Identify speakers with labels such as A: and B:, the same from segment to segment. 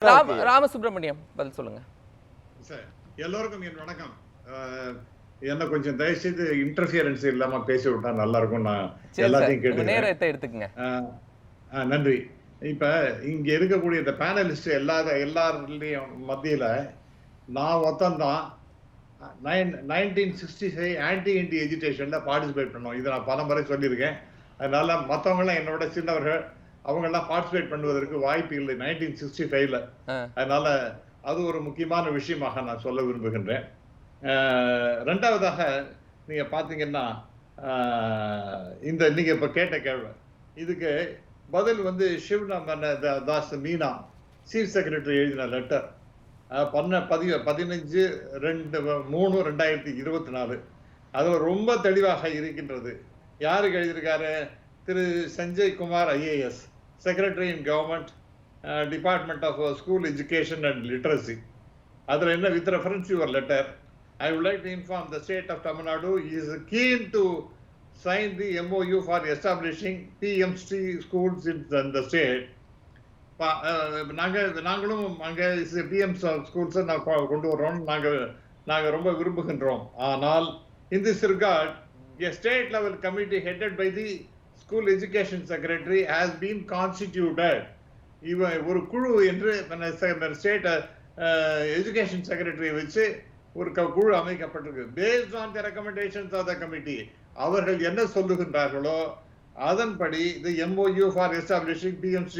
A: ராமசுப்ரமணியம் பதில் சொல்லுங்க
B: சார். எல்லோருக்கும் என் வணக்கம். என்ன கொஞ்சம் தயவு செய்து இன்டர்ஃபியரன்ஸ் இல்லாம பேசி விட்டா நல்லா இருக்கும். நான் எல்லாத்தையும் கேட்டு
A: நேரத்தை எடுத்துக்கங்க.
B: நன்றி. இப்ப இங்க இருக்கக்கூடிய இந்த பேனலிஸ்ட் எல்லாருடையும் மத்தியில நான் ஒத்தந்தான் 1965 ஆன்டி இண்டி எஜுகேஷன்ல பார்ட்டிசிபேட் பண்ணோம். இதை நான் பல முறை சொல்லியிருக்கேன். அதனால மற்றவங்களாம் என்னோட சின்னவர்கள் அவங்கெல்லாம் பார்ட்டிசிபேட் பண்ணுவதற்கு வாய்ப்பு இல்லை 1965ல. அதனால அது ஒரு முக்கியமான விஷயமாக நான் சொல்ல விரும்புகின்றேன். ரெண்டாவதாக நீங்க பாத்தீங்கன்னா இந்த நீங்க இப்ப கேட்ட கேள்வி இதுக்கு பதில் தாஸ் மீனா சீஃப் செக்ரட்டரி எழுதின லெட்டர் 15/3/2024 அதுல ரொம்ப தெளிவாக இருக்கின்றது. யாருக்கு எழுதியிருக்காரு? Thiru Sanjay Kumar IAS, secretary in government, department of school education and literacy. அதில் என்ன, with reference your letter, I would like to inform the state of Tamil Nadu is keen to sign the MOU for establishing PMC schools in the state. நாங்களும் அங்கே PM ஸ்கூல்ஸை கொண்டு வரோம், நாங்கள் ரொம்ப விரும்புகின்றோம். ஆனால் in this regard, a state level committee headed by the school education secretary has been constituted. ஒரு குழு என்று ஸ்டேட் எஜுகேஷன் செக்ரட்டரி வச்சு ஒரு குழு அமைக்கப்பட்டிருக்கு. Based on the recommendations of the committee, அவர்கள் என்ன சொல்லுகின்றார்களோ அதன்படி the MOU for establishing PMC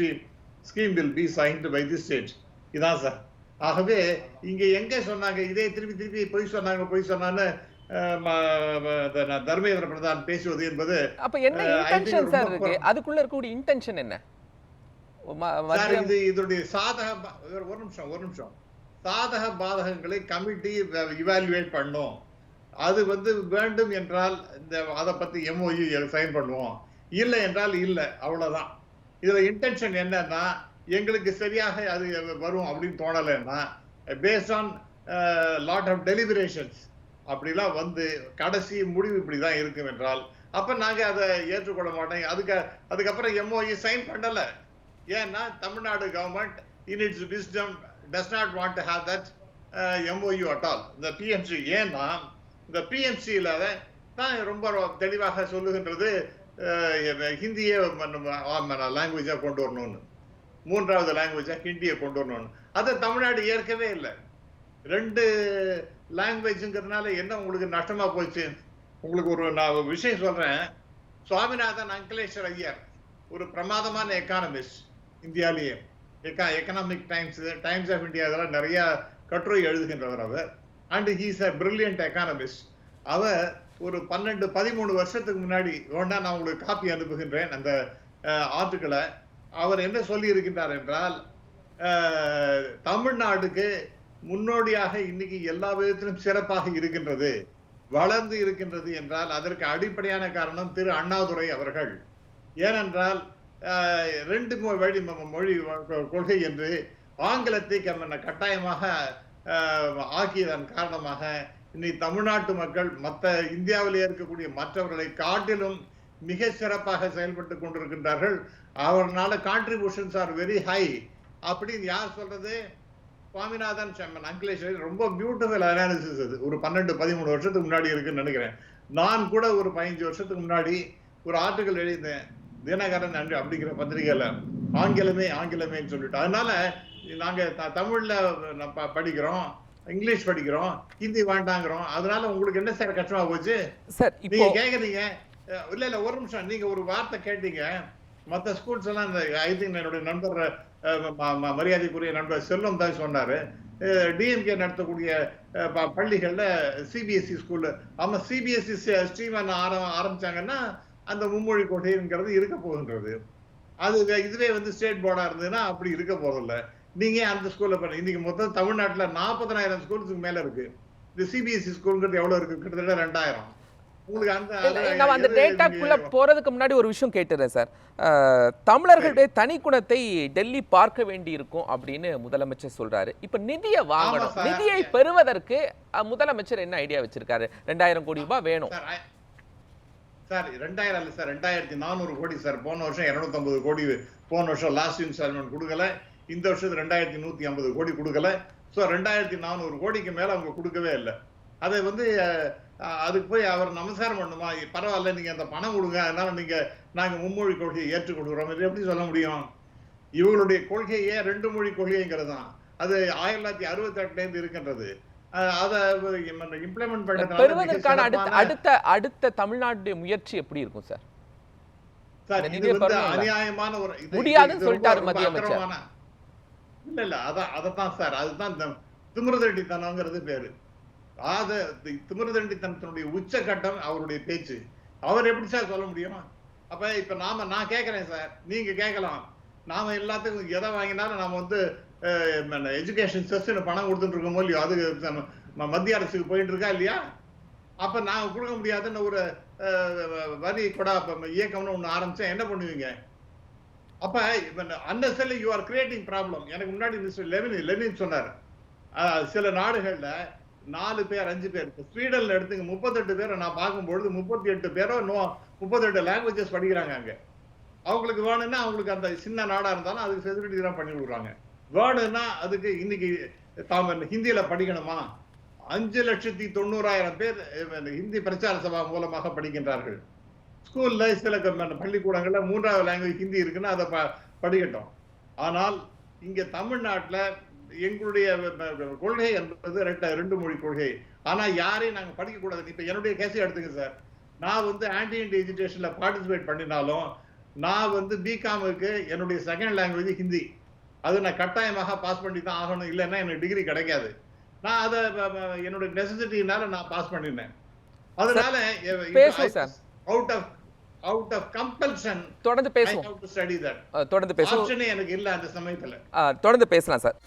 B: scheme will be signed by the state. இதான் சார். ஆகவே இங்க எங்க சொன்னாங்க இதே திருப்பி பொய் சொன்னான்னு தர்மேந்திர பிரதான் பேசுவது என்பது
A: அப்ப என்ன இன்டென்ஷன் சார் இருக்கு? அதுக்குள்ள இருக்கக்கூடிய இன்டென்ஷன் என்ன?
B: இதனுடைய ஒரு நிமிஷம் சாதக பாதகங்களை கமிட்டி இவாலுவேட் பண்ணும். அது வேண்டும் என்றால் அதை பத்தி MOU சைன் பண்ணுவோம், இல்லை என்றால் இல்லை, அவ்வளவுதான். இதுல இன்டென்ஷன் என்னன்னா, எங்களுக்கு சரியாக அது வரும் அப்படின்னு தோணலைன்னா based on lot of deliberations அப்படிலாம் கடைசி முடிவு இப்படிதான் இருக்கும் என்றால் அப்ப நாங்க அதை ஏற்றுக்கொள்ள மாட்டோம். அதுக்கப்புறம் MOU சைன் பண்ணல. ஏன்னா Tamil Nadu government in it's wisdom does not want to have that MOU at all. இந்த PMC ஏன்னா இந்த PMCல தான் ரொம்ப தெளிவாக சொல்லுகின்றது ஹிந்தியை லாங்குவேஜா கொண்டு வரணும்னு, மூன்றாவது லாங்குவேஜா ஹிந்தியை கொண்டு வரணும்னு. அதை தமிழ்நாடு ஏற்கவே இல்லை. 2 லாங்குவேஜ்ங்கிறதுனால என்ன உங்களுக்கு நஷ்டமா போச்சு? உங்களுக்கு நான் விஷயம் சொல்றேன். சுவாமிநாதன் அங்கிலேஸ்வர் ஐயர் ஒரு பிரமாதமான எக்கானமிஸ்ட், இந்தியாலேயே எக்கனாமிக் டைம்ஸ் ஆஃப் இந்தியா இதெல்லாம் நிறைய கட்டுரை எழுதுகின்றவர் அவர். And he's a brilliant economist. அவர் ஒரு 12-13 வருஷத்துக்கு முன்னாடி வேணா நான் உங்களுக்கு காப்பி அனுப்புகின்றேன் அந்த ஆர்டிக்கிளை. அவர் என்ன சொல்லி இருக்கின்றார் என்றால், தமிழ்நாடுக்கு முன்னோடியாக இன்னைக்கு எல்லா விதத்திலும் சிறப்பாக இருக்கின்றது, வளர்ந்து இருக்கின்றது என்றால் அதற்கு அடிப்படையான காரணம் திரு அண்ணாதுரை அவர்கள். ஏனென்றால் 2 மொழி கொள்கை என்று ஆங்கிலத்தை கட்டாயமாக ஆக்கியதன் காரணமாக இன்னைக்கு தமிழ்நாட்டு மக்கள் மற்ற இந்தியாவிலே இருக்கக்கூடிய மற்றவர்களை காட்டிலும் மிக சிறப்பாக செயல்பட்டு கொண்டிருக்கின்றார்கள். அவர்னால கான்ட்ரிபியூஷன்ஸ் ஆர் வெரி ஹை அப்படின்னு யார் சொல்றது? சுவாமிநாதன் அங்கிலேஸ்வர். ரொம்ப பியூட்டிஃபுல் அனாலிசிஸ் அது. ஒரு 12-13 வருஷத்துக்கு முன்னாடி இருக்குன்னு நினைக்கிறேன். நான் கூட ஒரு 15 வருஷத்துக்கு முன்னாடி ஒரு ஆர்டிகல் எழுதினேன் தினகரன் அப்படிங்கிற பத்திரிகையில. ஆங்கிலமேன்னு சொல்லிட்டு. அதனால நாங்க தமிழ்ல படிக்கிறோம், இங்கிலீஷ் படிக்கிறோம், ஹிந்தி வேண்டாங்கிறோம். அதனால உங்களுக்கு என்ன சார் கஷ்டமா போச்சு? நீங்க கேக்குறீங்க. இல்ல ஒரு நிமிஷம், நீங்க ஒரு வார்த்தை கேட்டீங்க. மற்ற ஸ்கூல்ஸ் எல்லாம் ஐ திங்க் என்னுடைய நண்பர் மரியாதைக்குரிய நண்பர் செல்வம் தான் சொன்னாரு, டிஎம்கே நடத்தக்கூடிய பள்ளிகள்ல சிபிஎஸ்இ ஸ்கூல்ல ஆமா சிபிஎஸ்இ ஸ்ட்ரீம் ஆரம்பிச்சாங்கன்னா அந்த மும்மொழி கொள்கைங்கிறது இருக்க போகின்றது. அது இதுவே ஸ்டேட் போர்டா இருந்ததுன்னா அப்படி இருக்க போதில்ல. நீங்க அந்த ஸ்கூல்ல பண்ண இன்னைக்கு மொத்தம் தமிழ்நாட்டுல 40,000 ஸ்கூலுக்கு மேல இருக்கு. இந்த சிபிஎஸ்இ ஸ்கூல்ங்கிறது எவ்வளவு இருக்கு? கிட்டத்தட்ட 2,000.
A: நம்ம அந்த டேட்டாக்குள்ள போறதுக்கு முன்னாடி ஒரு விஷயம் கேட்டுறேன் சார். தமிழர்களுடைய தனி குணத்தை டெல்லி பார்க்க வேண்டி இருக்கும் அப்படின்னு முதலமைச்சர் சொல்றாரு. இப்ப நிதியை வாங்கணும், நிதியை பெறுவதற்கு முதலமைச்சர் என்ன ஐடியா வச்சிருக்காரு? 2,000 கோடி ரூபாய் வேணும்
B: சார். 2000 இல்ல சார், 2,400 கோடி சார். போன வருஷம் 250 கோடி போன வருஷம் லாஸ்ட் இன்ஸ்டால்மெண்ட் கொடுக்கல. இந்த வருஷத்துக்கு 2150 கோடி கொடுக்கல. ஸோ 2400 கோடிக்கு மேல அவங்க கொடுக்கவே இல்லை. அதை வந்து அதுக்கு போய் அவர் நமஸ்காரம் பண்ணுமா, பரவாயில்ல நீங்க அந்த பணம் கொடுங்க, அதனால நாங்க மும்மொழி கொள்கையை ஏற்றுக் கொடுக்குறோம், எப்படி சொல்ல முடியும்? இவங்களுடைய கொள்கையே 2 மொழி கொள்கைங்கிறது தான். அது 1968 இருக்கின்றது. அதை இம்ப்ளிமெண்ட்
A: பெறுவதற்கான அடுத்த தமிழ்நாட்டுடைய முயற்சி எப்படி இருக்கும் சார்?
B: இது வந்து அநியாயமான ஒரு
A: முடியாதுன்னு சொல்லிட்டாரு மத்திய அமைச்சர்.
B: இல்ல அதத்தான் சார், அதுதான் திமிருதண்டித்தனம்ங்கிறது பேரு. திமிருதண்டித்தனத்தினுடைய உச்சகட்டம் அவருடைய பேச்சு. அவர் எப்படி சார் சொல்ல முடியும்? அப்ப இப்ப நான் கேட்கிறேன் சார், நீங்க கேட்கலாம், நாம எல்லாத்துக்கும் எதை வாங்கினாலும் நாம வந்து எஜுகேஷன் செஸ்ன்னு பணம் கொடுத்துட்டு இருக்கோமோ இல்லையோ, அது மத்திய அரசுக்கு போயிட்டு இருக்கா இல்லையா? அப்ப நாங்க கொடுக்க முடியாதுன்னு ஒரு வரி கொடா இயக்கம்னு ஒண்ணு ஆரம்பிச்சா என்ன பண்ணுவீங்க? அப்ப unnecessarily you are creating problem. எனக்கு முன்னாடி மிஸ்டர் லெனின் சொன்னார், சில நாடுகள்ல 4 பேர் 5 பேர், ஸ்வீடன்ல எடுத்துங்க 38 பேரை நான் பார்க்கும்பொழுது 38 பேரோ 38 லாங்குவேஜஸ் படிக்கிறாங்க அங்க. அவங்களுக்கு வேணும்னா அவங்களுக்கு அந்த சின்ன நாடா இருந்தாலும் அதுக்கு ஃபெசிலிட்டி தான் பண்ணி கொடுக்குறாங்க. வேணும்னா அதுக்கு இன்னைக்கு ஹிந்தியில படிக்கணுமா, 5,90,000 பேர் ஹிந்தி பிரச்சார சபா மூலமாக படிக்கின்றார்கள். ஸ்கூல்ல சில பள்ளிக்கூடங்கள்ல 3வது லாங்குவேஜ் ஹிந்தி இருக்குன்னா அதை படிக்கட்டும். ஆனால் இங்க தமிழ்நாட்டுல எங்களுடைய கொள்கை என்பது 2 மொழி கொள்கை. ஆனா யாரையும் நாங்க படிக்க கூடாது. இப்ப என்னுடைய கேஸை எடுத்துங்க சார், நான் வந்து ஆன்டி இண்டியன் எஜுகேஷன்ல பார்ட்டிசிபேட் பண்ணினாலும் நான் வந்து பிகாமுக்கு என்னுடைய செகண்ட் லாங்குவேஜ் ஹிந்தி. அது நான் கட்டாயமாக பாஸ் பண்ணி தான் ஆகணும், இல்லைன்னா எனக்கு டிகிரி கிடைக்காது. நான் அதை என்னுடைய நெசசிட்டினால நான் பாஸ் பண்ணினேன். அதனால அவுட் ஆஃப் கம்பல்ஷன்
A: தொடர்ந்து பேசுவோம். தொடர்ந்து பேசுவோம்.
B: ஆப்ஷனே எனக்கு இல்ல அந்த சமயத்துல.
A: தொடர்ந்து பேசலாம் சார்.